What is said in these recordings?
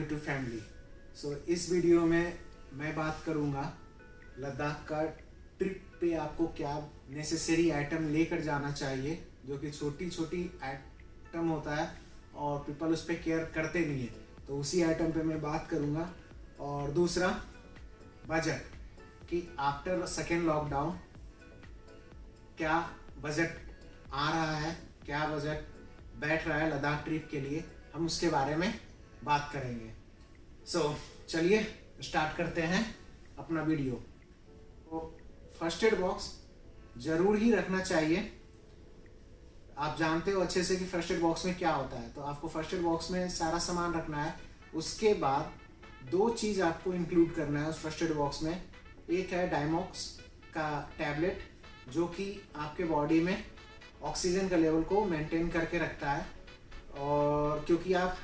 YouTube family. इस video में मैं बात करूंगा लद्दाख का ट्रिप पे आपको क्या नेसेसरी आइटम लेकर जाना चाहिए, जो कि छोटी छोटी आइटम होता है और पीपल उस पर केयर करते नहीं है, तो उसी आइटम पे मैं बात करूंगा। और दूसरा बजट, कि आफ्टर सेकेंड लॉकडाउन क्या बजट आ रहा है, क्या बजट बैठ रहा है लद्दाख ट्रिप के लिए, हम उसके बारे में बात करेंगे। चलिए स्टार्ट करते हैं अपना वीडियो। तो फर्स्ट एड बॉक्स जरूर ही रखना चाहिए। आप जानते हो अच्छे से कि फर्स्ट एड बॉक्स में क्या होता है, तो आपको फर्स्ट एड बॉक्स में सारा सामान रखना है। उसके बाद दो चीज़ आपको इंक्लूड करना है उस फर्स्ट एड बॉक्स में। एक है डायमॉक्स का टैबलेट, जो कि आपके बॉडी में ऑक्सीजन का लेवल को मेंटेन करके रखता है। और क्योंकि आप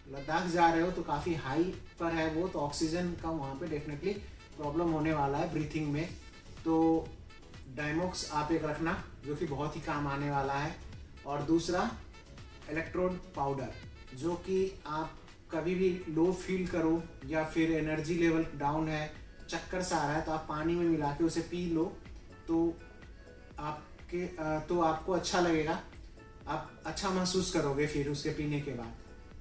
लद्दाख जा रहे हो तो काफ़ी हाई पर है वो, तो ऑक्सीजन का वहाँ पे डेफिनेटली प्रॉब्लम होने वाला है ब्रीथिंग में। तो डायमॉक्स आप एक रखना, जो कि बहुत ही काम आने वाला है। और दूसरा इलेक्ट्रोड पाउडर, जो कि आप कभी भी लो फील करो या फिर एनर्जी लेवल डाउन है, चक्कर सा आ रहा है, तो आप पानी में मिला के उसे पी लो, तो आपको अच्छा लगेगा, आप अच्छा महसूस करोगे फिर उसके पीने के बाद।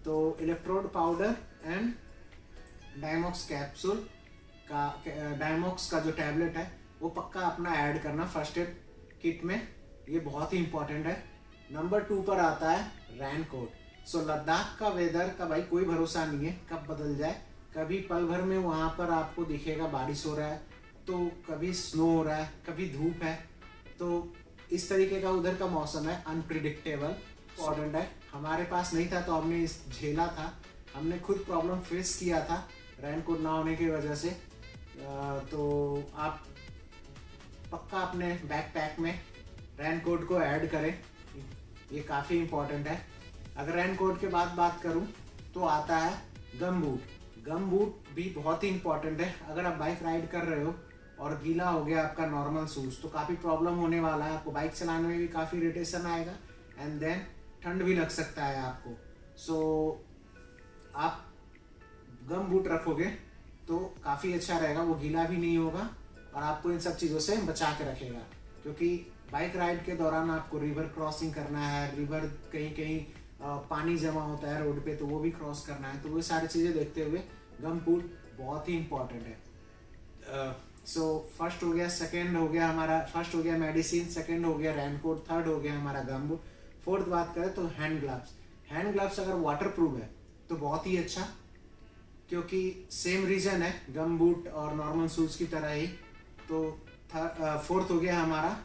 तो electrode powder and Diamox capsule का, डायमॉक्स का जो टैबलेट है वो पक्का अपना ऐड करना फर्स्ट एड किट में, ये बहुत ही इंपॉर्टेंट है। नंबर 2 पर आता है रेनकोट। लद्दाख का वेदर का भाई कोई भरोसा नहीं है, कब बदल जाए। कभी पल भर में वहाँ पर आपको दिखेगा बारिश हो रहा है, तो कभी स्नो हो रहा है, कभी धूप है। तो इस तरीके का उधर का मौसम है, अनप्रिडिक्टेबल, इम्पॉर्टेंट है। हमारे पास नहीं था तो हमने इस झेला था, हमने खुद प्रॉब्लम फेस किया था रेनकोट ना होने की वजह से। तो आप पक्का अपने बैकपैक में रेनकोट को ऐड करें, ये काफ़ी इम्पॉर्टेंट है। अगर रेनकोट के बाद बात करूं तो आता है गम बूट। गम बूट भी बहुत ही इम्पॉर्टेंट है। अगर आप बाइक राइड कर रहे हो और गीला हो गया आपका नॉर्मल शूज़, तो काफ़ी प्रॉब्लम होने वाला है। आपको बाइक चलाने में भी काफ़ी इरिटेशन आएगा एंड देन ठंड भी लग सकता है आपको। आप गम बूट रखोगे तो काफ़ी अच्छा रहेगा, वो गीला भी नहीं होगा और आपको इन सब चीज़ों से बचा के रखेगा। क्योंकि बाइक राइड के दौरान आपको रिवर क्रॉसिंग करना है, रिवर कहीं कहीं पानी जमा होता है रोड पे, तो वो भी क्रॉस करना है। तो वो सारी चीज़ें देखते हुए गम बूट बहुत ही इम्पॉर्टेंट है। फर्स्ट हो गया, सेकेंड हो गया हमारा, फर्स्ट हो गया मेडिसिन, सेकेंड हो गया रेनकोट, थर्ड हो गया हमारा गम बूट। फोर्थ बात करें तो हैंड ग्लव्स। हैंड ग्लव्स अगर वाटर प्रूफ है तो बहुत ही अच्छा, क्योंकि सेम रीजन है गम बूट और नॉर्मल शूज की तरह ही। तो फोर्थ हो गया हमारा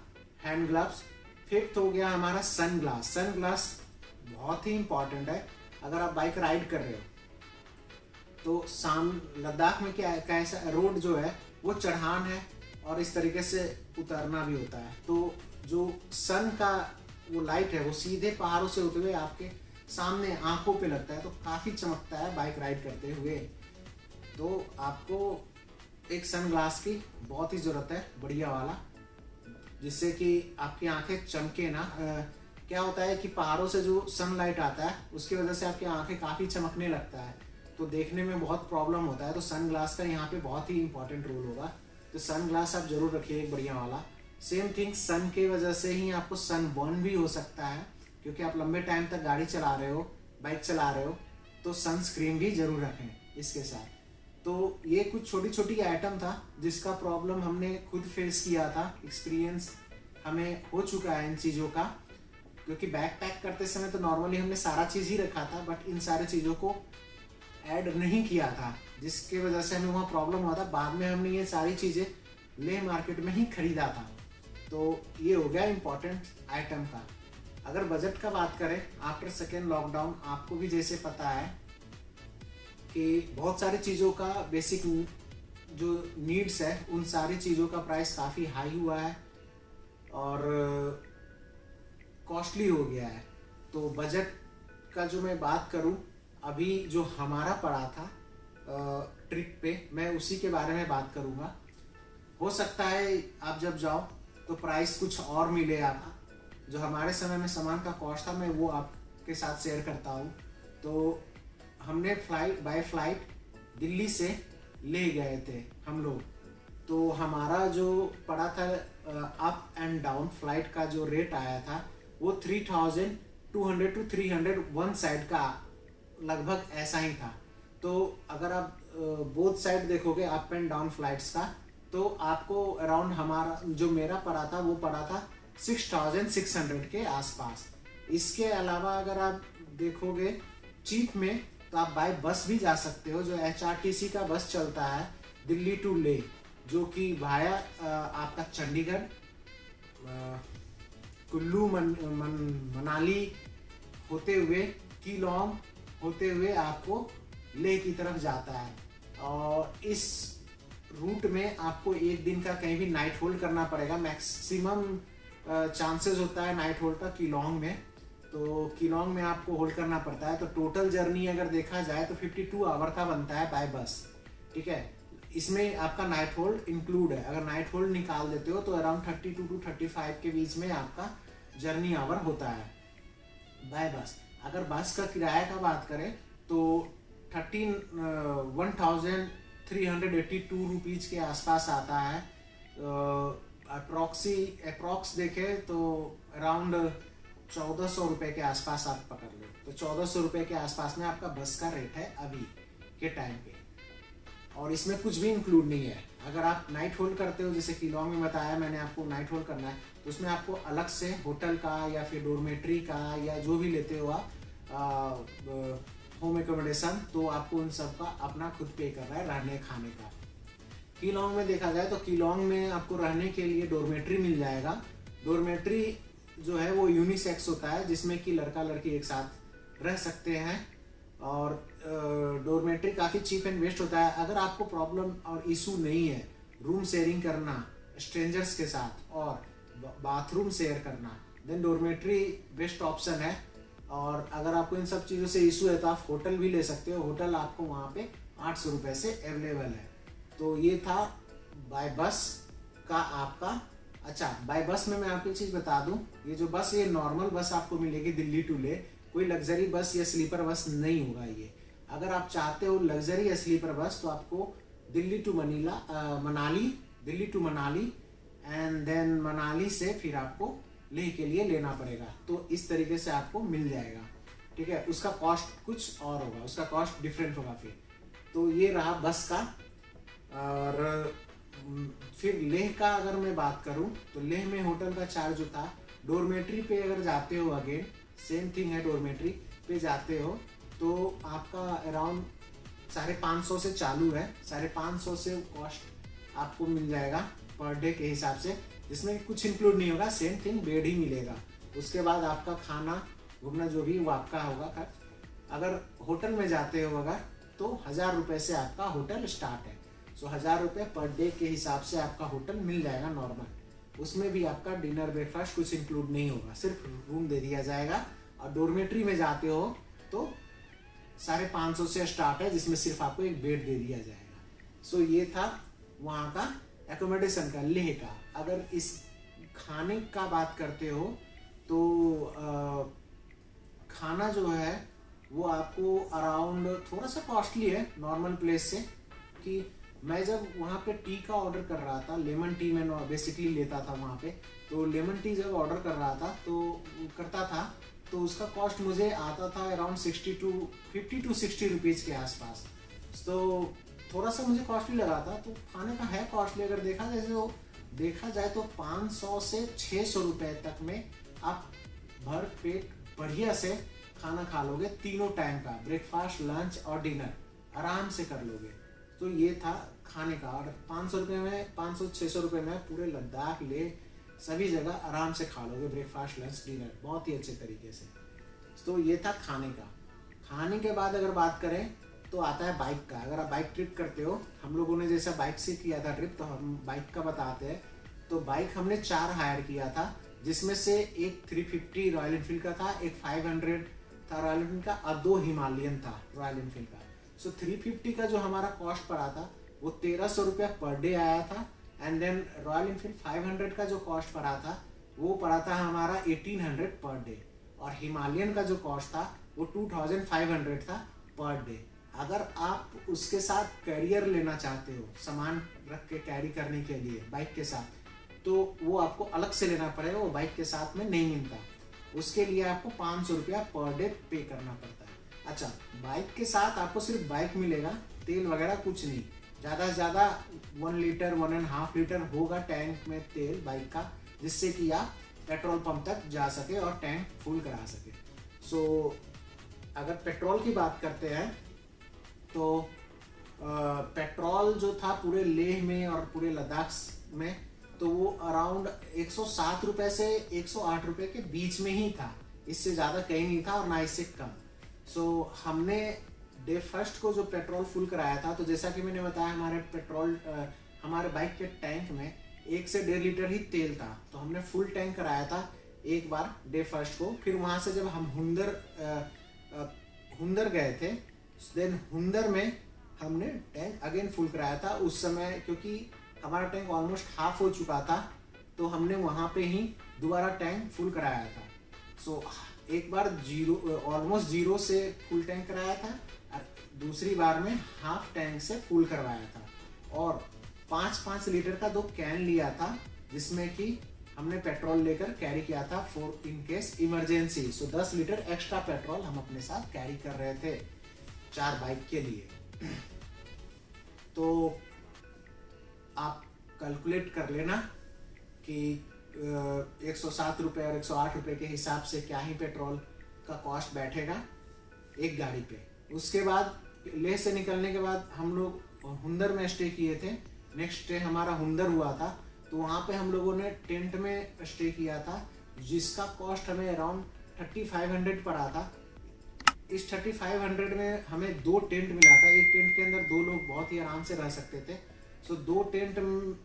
हैंड ग्लव्स। फिफ्थ हो गया हमारा सन ग्लास। सन ग्लास बहुत ही इंपॉर्टेंट है। अगर आप बाइक राइड कर रहे हो तो लद्दाख में क्या है, कैसा रोड जो है वो चढ़ान है और इस तरीके से उतरना भी होता है। तो जो सन का वो लाइट है वो सीधे पहाड़ों से होते हुए आपके सामने आंखों पे लगता है, तो काफ़ी चमकता है बाइक राइड करते हुए। तो आपको एक सन ग्लास की बहुत ही ज़रूरत है, बढ़िया वाला, जिससे कि आपकी आंखें चमके ना। क्या होता है कि पहाड़ों से जो सनलाइट आता है उसकी वजह से आपकी आंखें काफ़ी चमकने लगता है, तो देखने में बहुत प्रॉब्लम होता है। तो सन ग्लास का यहाँ पे बहुत ही इंपॉर्टेंट रोल होगा। तो सन ग्लास आप जरूर रखिए एक बढ़िया वाला। सेम थिंग, सन की वजह से ही आपको सन बर्न भी हो सकता है, क्योंकि आप लंबे टाइम तक गाड़ी चला रहे हो, बाइक चला रहे हो, तो सनस्क्रीन भी जरूर रखें इसके साथ। तो ये कुछ छोटी छोटी आइटम था जिसका प्रॉब्लम हमने खुद फेस किया था, एक्सपीरियंस हमें हो चुका है इन चीज़ों का। क्योंकि बैक पैक करते समय तो नॉर्मली हमने सारा चीज़ ही रखा था, बट इन सारी चीज़ों को ऐड नहीं किया था, जिसकी वजह से हमें वहाँ प्रॉब्लम हुआ था। बाद में हमने ये सारी चीज़ें लेह मार्केट में ही खरीदा था। तो ये हो गया इम्पोर्टेंट आइटम का। अगर बजट का बात करें आफ्टर सेकेंड लॉकडाउन, आपको भी जैसे पता है कि बहुत सारी चीज़ों का बेसिक जो नीड्स है उन सारी चीज़ों का प्राइस काफ़ी हाई हुआ है और कॉस्टली हो गया है। तो बजट का जो मैं बात करूं, अभी जो हमारा पड़ा था ट्रिप पे, मैं उसी के बारे में बात करूंगा। हो सकता है आप जब जाओ तो प्राइस कुछ और मिले आपका। जो हमारे समय में सामान का कॉस्ट था मैं वो आपके साथ शेयर करता हूँ। तो हमने बाय फ्लाइट दिल्ली से ले गए थे हम लोग। तो हमारा जो पड़ा था अप एंड डाउन फ्लाइट का जो रेट आया था वो 3200 to 300 वन साइड का लगभग ऐसा ही था। तो अगर आप बोथ साइड देखोगे अप एंड डाउन फ्लाइट्स का, तो आपको अराउंड हमारा जो मेरा पड़ा था वो पड़ा था 6600 के आसपास। इसके अलावा अगर आप देखोगे चीप में, तो आप बाय बस भी जा सकते हो। जो HRTC का बस चलता है दिल्ली टू ले, जो कि भाया आपका चंडीगढ़, कुल्लू, मनाली होते हुए, कीलोंग होते हुए आपको लेह की तरफ जाता है। और इस रूट में आपको एक दिन का कहीं भी नाइट होल्ड करना पड़ेगा। मैक्सिमम चांसेस होता है नाइट होल्ड का कीलोंग में, तो कीलोंग में आपको होल्ड करना पड़ता है। तो टोटल जर्नी अगर देखा जाए तो 52 आवर का बनता है बाय बस, ठीक है। इसमें आपका नाइट होल्ड इंक्लूड है। अगर नाइट होल्ड निकाल देते हो तो अराउंड 32 to 35 के बीच में आपका जर्नी आवर होता है बाय बस। अगर बस का किराया का बात करें तो 1382 रुपीज के आसपास आता है। अप्रॉक्स देखे तो अराउंड 1400 रुपए के आसपास आप पकड़ लो। तो 1400 रुपए के आसपास में आपका बस का रेट है अभी के टाइम पे, और इसमें कुछ भी इंक्लूड नहीं है। अगर आप नाइट होल्ड करते हो, जैसे कीलोंग में बताया मैंने आपको नाइट होल्ड करना है, तो उसमें आपको अलग से होटल का या फिर डोरमेट्री का या जो भी लेते हो आप होम एकोमोडेशन, तो आपको उन सब का अपना खुद पे कर रहा है रहने खाने का। कीलोंग में देखा जाए तो कीलोंग में आपको रहने के लिए डोरमेट्री मिल जाएगा। डोरमेट्री जो है वो यूनिसेक्स होता है, जिसमें कि लड़का लड़की एक साथ रह सकते हैं, और डोरमेट्री काफ़ी चीप एंड बेस्ट होता है। अगर आपको प्रॉब्लम और इशू नहीं है रूम शेयरिंग करना स्ट्रेंजर्स के साथ और बाथरूम शेयर करना, देन डोरमेट्री बेस्ट ऑप्शन है। और अगर आपको इन सब चीज़ों से इशू है तो आप होटल भी ले सकते हो। होटल आपको वहाँ पे 800 रुपये से अवेलेबल है। तो ये था बाय बस का आपका। अच्छा, बाय बस में मैं आपको एक चीज़ बता दूं, ये जो बस, ये नॉर्मल बस आपको मिलेगी दिल्ली टू ले, कोई लग्जरी बस या स्लीपर बस नहीं होगा ये। अगर आप चाहते हो लग्जरी या स्लीपर बस, तो आपको Delhi to Manali and then Manali से फिर आपको लेह के लिए लेना पड़ेगा। तो इस तरीके से आपको मिल जाएगा, ठीक है। उसका कॉस्ट कुछ और होगा, उसका कॉस्ट डिफरेंट होगा फिर। तो ये रहा बस का। और फिर लेह का अगर मैं बात करूं तो लेह में होटल का चार्ज जो था, डोरमेट्री पे अगर जाते हो अगेन सेम थिंग है, डोरमेट्री पे जाते हो तो आपका अराउंड 550 से चालू है। 550 से कॉस्ट आपको मिल जाएगा पर डे के हिसाब से, जिसमें कुछ इंक्लूड नहीं होगा, सेम थिंग बेड ही मिलेगा। उसके बाद आपका खाना घूमना जो भी वो आपका होगा खर्च। अगर होटल में जाते हो अगर, तो 1000 रुपये से आपका होटल स्टार्ट है। सो 1000 रुपये पर डे के हिसाब से आपका होटल मिल जाएगा नॉर्मल। उसमें भी आपका डिनर ब्रेकफास्ट कुछ इंक्लूड नहीं होगा, सिर्फ रूम दे दिया जाएगा। और डोरमेट्री में जाते हो तो 550 से स्टार्ट है, जिसमें सिर्फ आपको एक बेड दे दिया जाएगा। सो ये था वहाँ का एकोमोडेशन का, लेह का। अगर इस खाने का बात करते हो तो खाना जो है वो आपको अराउंड थोड़ा सा कॉस्टली है नॉर्मल प्लेस से। कि मैं जब वहाँ पे टी का ऑर्डर कर रहा था, लेमन टी मैं बेसिकली लेता था वहाँ पे, तो लेमन टी जब ऑर्डर कर रहा था तो उसका कॉस्ट मुझे आता था अराउंड 50 to 60 रुपीज़ के आसपास। तो थोड़ा सा मुझे कॉस्टली लगा था। तो खाने का है कॉस्टली, अगर देखा जाए तो 500 से 600 रुपये तक में आप भर पेट बढ़िया से खाना खा लोगे। तीनों टाइम का ब्रेकफास्ट, लंच और डिनर आराम से कर लोगे। तो ये था खाने का। और 500-600 रुपये में पूरे लद्दाख ले सभी जगह आराम से खा लोगे ब्रेकफास्ट, लंच, डिनर बहुत ही अच्छे तरीके से। तो ये था खाने का। खाने के बाद अगर बात करें तो आता है बाइक का। अगर आप बाइक ट्रिप करते हो, हम लोगों ने जैसा बाइक से किया था ट्रिप, तो हम बाइक का बताते हैं। तो बाइक हमने 4 हायर किया था, जिसमें से एक 350 रॉयल एनफील्ड का था, एक 500 था रॉयल एनफील्ड का, और 2 हिमालयन था रॉयल एनफील्ड का। सो 350 का जो हमारा कॉस्ट पड़ा था वो 1300 रुपये पर डे आया था। एंड देन रॉयल एनफील्ड 500 का जो कॉस्ट पड़ा था वो पड़ा था हमारा 1800 पर डे। और हिमालयन का जो कॉस्ट था वो 2500 था पर डे। अगर आप उसके साथ कैरियर लेना चाहते हो, सामान रख के कैरी करने के लिए बाइक के साथ, तो वो आपको अलग से लेना पड़ेगा, वो बाइक के साथ में नहीं मिलता। उसके लिए आपको 500 रुपया पर डे पे करना पड़ता है। अच्छा, बाइक के साथ आपको सिर्फ बाइक मिलेगा, तेल वगैरह कुछ नहीं। ज़्यादा से ज़्यादा 1 लीटर 1.5 लीटर होगा टैंक में तेल बाइक का, जिससे कि आप पेट्रोल पंप तक जा सके और टैंक फुल करा सके। सो अगर पेट्रोल की बात करते हैं तो पेट्रोल जो था पूरे लेह में और पूरे लद्दाख में, तो वो अराउंड 107 रुपये से 108 रुपये के बीच में ही था, इससे ज़्यादा कहीं नहीं था और ना इससे कम। सो हमने डे फर्स्ट को जो पेट्रोल फुल कराया था, तो जैसा कि मैंने बताया हमारे बाइक के टैंक में 1 से 1.5 लीटर ही तेल था, तो हमने फुल टैंक कराया था एक बार डे फर्स्ट को। फिर वहाँ से जब हम हुंदर गए थे, देन हुंदर में हमने टैंक अगेन फुल कराया था। उस समय क्योंकि हमारा टैंक ऑलमोस्ट हाफ हो चुका था, तो हमने वहाँ पे ही दोबारा टैंक फुल कराया था। सो एक बार ऑलमोस्ट जीरो से फुल टैंक कराया था, और दूसरी बार में हाफ टैंक से फुल करवाया था, और 5-5 लीटर का 2 कैन लिया था, जिसमें कि हमने पेट्रोल लेकर कैरी किया था for in case emergency. So 10 litre extra petrol हम अपने साथ कैरी कर रहे थे 4 बाइक के लिए। तो आप कैलकुलेट कर लेना कि 107 रुपये और 108 रुपये के हिसाब से क्या ही पेट्रोल का कॉस्ट बैठेगा एक गाड़ी पे। उसके बाद लेह से निकलने के बाद हम लोग हुंदर में स्टे किए थे। नेक्स्ट डे हमारा हुंदर हुआ था, तो वहाँ पे हम लोगों ने टेंट में स्टे किया था, जिसका कॉस्ट हमें अराउंड 3500 पड़ा था। इस 3500 में हमें 2 टेंट मिला था। एक टेंट के अंदर 2 लोग बहुत ही आराम से रह सकते थे। सो 2 टेंट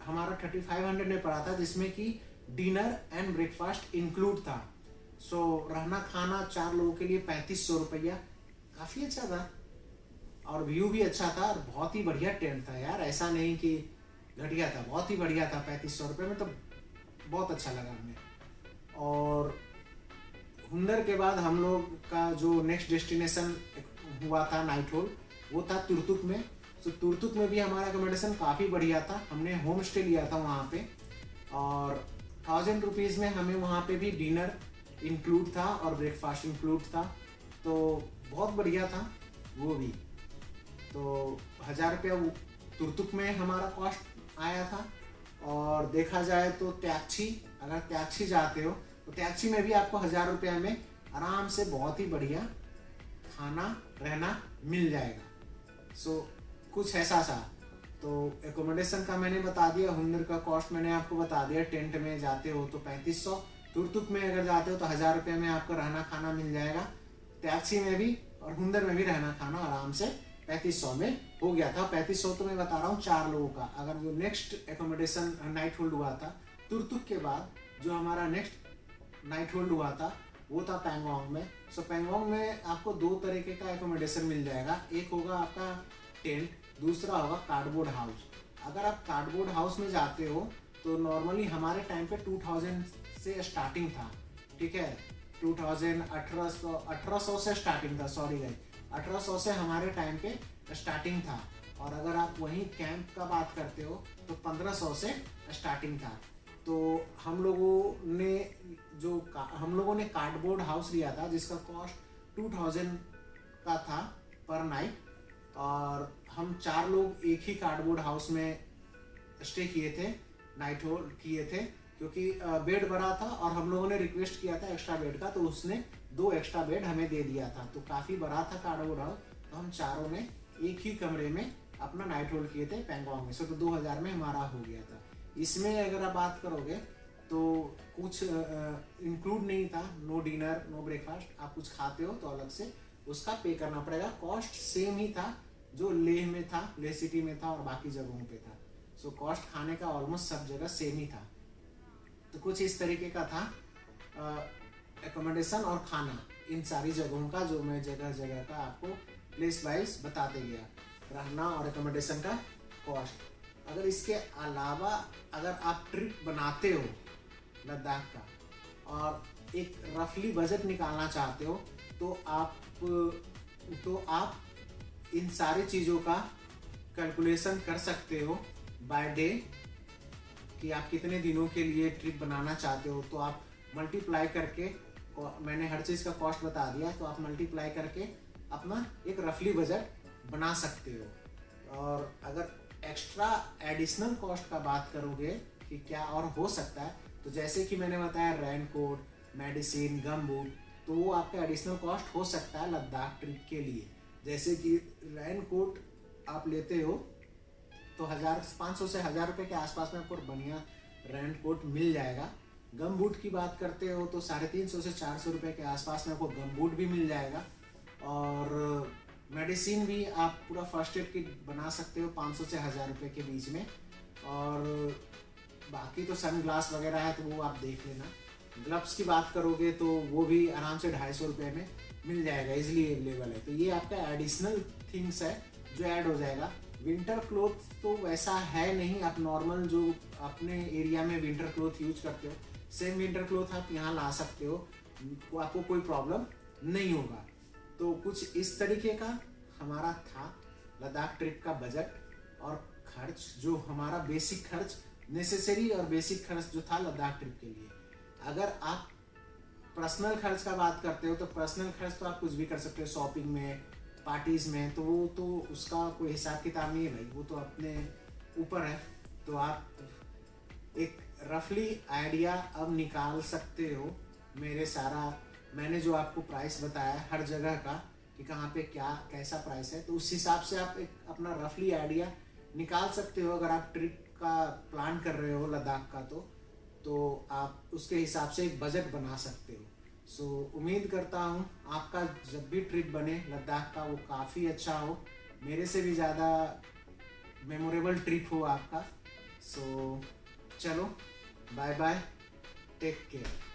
हमारा 3500 में पड़ा था, जिसमें कि डिनर एंड ब्रेकफास्ट इंक्लूड था। सो रहना खाना 4 लोगों के लिए 3500 रुपया, काफ़ी अच्छा था, और व्यू भी अच्छा था, और बहुत ही बढ़िया टेंट था यार, ऐसा नहीं कि घटिया था, बहुत ही बढ़िया था। 3500 रुपये में तो बहुत अच्छा लगा हमें। और हुंदर के बाद हम लोग का जो नेक्स्ट डेस्टिनेशन हुआ था नाइट होल्ड, वो था तुर्तुक में। तो तुर्तुक में भी हमारा अकोमोडेशन काफ़ी बढ़िया था। हमने होम स्टे लिया था वहाँ पे, और 1000 रुपीज़ में हमें वहाँ पे भी डिनर इंक्लूड था और ब्रेकफास्ट इंक्लूड था, तो बहुत बढ़िया था वो भी। तो 1000 रुपया तुर्तुक में हमारा कॉस्ट आया था। और देखा जाए तो त्यागची, अगर त्यागची जाते हो तो त्यागची में भी आपको 1000 रुपया में आराम से बहुत ही बढ़िया खाना रहना मिल जाएगा। सो कुछ ऐसा सा। तो एकोमोडेशन का मैंने बता दिया, हुंदर का कॉस्ट मैंने आपको बता दिया। टेंट में जाते हो तो 3500, तुर्तुक में अगर जाते हो तो 1000 रुपये में आपको रहना खाना मिल जाएगा। त्यागची में भी और हुंदर में भी रहना खाना आराम से 3500 में हो गया था। 3500 तो मैं बता रहा हूँ 4 लोगों का। अगर जो नेक्स्ट एकोमोडेशन नाइट होल्ड हुआ था तुर्तुक के बाद, जो हमारा नेक्स्ट नाइट होल्ड हुआ था वो था पैंगोंग में। सो पैंगोंग में आपको 2 तरीके का एकोमोडेशन मिल जाएगा। एक होगा आपका टेंट, दूसरा होगा कार्डबोर्ड हाउस। अगर आप कार्डबोर्ड हाउस में जाते हो तो नॉर्मली हमारे टाइम पे 2000 से स्टार्टिंग था, ठीक है। 1800 से स्टार्टिंग था, सॉरी गाइस, 1800 से हमारे टाइम पे स्टार्टिंग था। और अगर आप वहीं कैंप का बात करते हो तो 1500 से स्टार्टिंग था। तो हम लोगों ने कार्डबोर्ड हाउस लिया था, जिसका कॉस्ट 2000 का था पर नाइट, और हम 4 लोग एक ही कार्डबोर्ड हाउस में स्टे किए थे, नाइट होल्ड किए थे, क्योंकि बेड बड़ा था और हम लोगों ने रिक्वेस्ट किया था एक्स्ट्रा बेड का, तो उसने 2 एक्स्ट्रा बेड हमें दे दिया था। तो काफ़ी बड़ा था कार्डबोर्ड हाउस, तो हम चारों ने एक ही कमरे में अपना नाइट होल्ड किए थे पैंगोंग में। सो तो 2000 में हमारा हो गया था। इसमें अगर आप बात करोगे तो कुछ इंक्लूड नहीं था, नो डिनर नो ब्रेकफास्ट। आप कुछ खाते हो तो अलग से उसका पे करना पड़ेगा। कॉस्ट सेम ही था जो लेह में था, लेह सिटी में था और बाकी जगहों पे था। सो कॉस्ट खाने का ऑलमोस्ट सब जगह सेम ही था। तो कुछ इस तरीके का था एकोमोडेशन और खाना इन सारी जगहों का, जो मैं जगह जगह का आपको प्लेस वाइज बताते गया, रहना और एकोमोडेशन का कॉस्ट। अगर इसके अलावा अगर आप ट्रिप बनाते हो लद्दाख का और एक रफली बजट निकालना चाहते हो तो आप इन सारी चीज़ों का कैलकुलेशन कर सकते हो बाय डे कि आप कितने दिनों के लिए ट्रिप बनाना चाहते हो। तो आप मल्टीप्लाई करके, मैंने हर चीज़ का कॉस्ट बता दिया, तो आप मल्टीप्लाई करके अपना एक रफली बजट बना सकते हो। और अगर एक्स्ट्रा एडिशनल कॉस्ट का बात करोगे कि क्या और हो सकता है, तो जैसे कि मैंने बताया रेन कोट, मेडिसिन, गम बूट, तो वो आपका एडिशनल कॉस्ट हो सकता है लद्दाख ट्रिप के लिए। जैसे कि रेन कोट आप लेते हो तो 1500 से 1000 रुपये के आसपास में आपको बढ़िया रेन कोट मिल जाएगा। गम बूट की बात करते हो तो 350 से 400 रुपये के आसपास में आपको गम बूट भी मिल जाएगा। और मेडिसिन भी आप पूरा फर्स्ट एड किट बना सकते हो 500 से 1000 रुपये के बीच में। और बाकी तो सन ग्लास वगैरह है तो वो आप देख लेना। ग्लव्स की बात करोगे तो वो भी आराम से 250 रुपये में मिल जाएगा, इजीली अवेलेबल है। तो ये आपका एडिशनल थिंग्स है जो ऐड हो जाएगा। विंटर क्लोथ तो वैसा है नहीं, आप नॉर्मल जो अपने एरिया में विंटर क्लोथ यूज करते हो सेम विंटर क्लोथ आप यहाँ ला सकते हो, आपको कोई प्रॉब्लम नहीं होगा। तो कुछ इस तरीके का हमारा था लद्दाख ट्रिप का बजट और खर्च, जो हमारा बेसिक खर्च, नेसेसरी और बेसिक खर्च जो था लद्दाख ट्रिप के लिए। अगर आप पर्सनल खर्च का बात करते हो तो पर्सनल खर्च तो आप कुछ भी कर सकते हो, शॉपिंग में, पार्टीज में, तो वो तो उसका कोई हिसाब किताब नहीं है भाई, वो तो अपने ऊपर है। तो आप एक रफली आइडिया अब निकाल सकते हो मैंने जो आपको प्राइस बताया हर जगह का कि कहाँ पे क्या कैसा प्राइस है, तो उस हिसाब से आप एक अपना रफली आइडिया निकाल सकते हो। अगर आप ट्रिप का प्लान कर रहे हो लद्दाख का तो आप उसके हिसाब से एक बजट बना सकते हो। सो उम्मीद करता हूँ आपका जब भी ट्रिप बने लद्दाख का वो काफ़ी अच्छा हो, मेरे से भी ज़्यादा मेमोरेबल ट्रिप हो आपका। सो चलो, बाय बाय, टेक केयर।